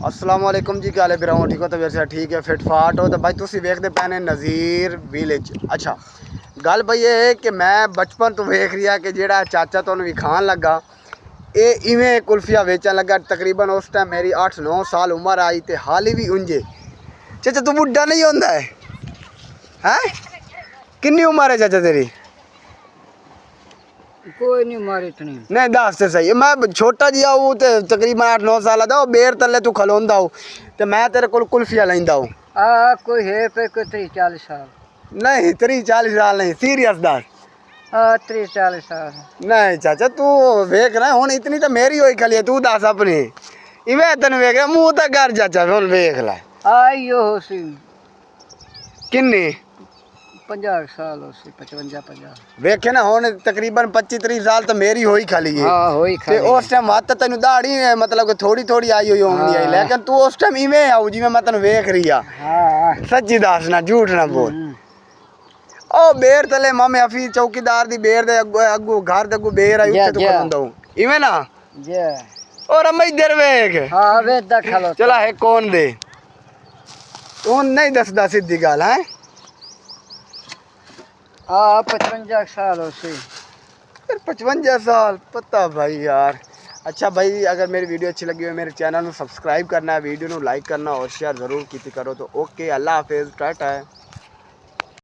अस्सलाम वालेकुम जी, क्या हाल है बिराओ? ठीक हो? तो वैसे ठीक है, फिट फाट हो तो भाई तुसी वेखते पैने नज़ीर विलेज। अच्छा गल भाई ये है कि मैं बचपन तो वेख रहा कि जेड़ा चाचा तो भी खान लगा ये इवें कुल्फिया बेचन लगा। तकरीबन उस टाइम मेरी 8-9 साल उम्र आई तो हाली भी उंजे। चाचा तू बुढ़ा नहीं होंदा है? हैं कितनी उम्र है चाचा तेरी? कोई नहीं मारी इतनी नहीं दस तो सही, मैं छोटा जिहा हूँ तो तकरीबन 8-9 साल दा बेर तले तू खलोंदा हूँ तो मैं तेरे को कुल्फिया लेंदा हूँ। कोई है पे कोई 30-40 साल। नहीं 30-40 साल नहीं, सीरियस दस। 30-40 साल। नहीं चाचा तू वेख रहा हूँ इतनी तो मेरी होई खली है, तू दस अपनी इवें तेन वेख रहा मुँह तो कर चाचा हूँ वेख लै आइयो हो सी किन्नी 50 साल हो सी 55-50। वेखे ना हूँ तकरीबन 25-30 साल तो मेरी होई खली है। हाँ होई ते खाली उस टाइम हत्थ तेन दाड़ी मतलब कि थोड़ी थोड़ी आई हुई होंगी आई, लेकिन तू उस टाइम इवें आऊ जिवें मैं तेन वेख रही आ। हाँ। सच्ची दस ना झूठ ना बोल। ओ बेर तले मामे अफी चौकीदार दी बेर दे अगू घर दे अगू बेर आई उत्ते तू खलोंदा हूँ इवें ना। जे और हम इधर वेख हाँ वे दखलो चला है कौन दे तू नहीं दसदा सीधी गल है। 55 साल हो सी। फिर 55 साल पता भाई यार। अच्छा भाई अगर मेरी वीडियो अच्छी लगी हो मेरे चैनल में सब्सक्राइब करना है, वीडियो को लाइक करना और शेयर ज़रूर की करो। तो ओके अल्लाह हाफिज़ टाटा।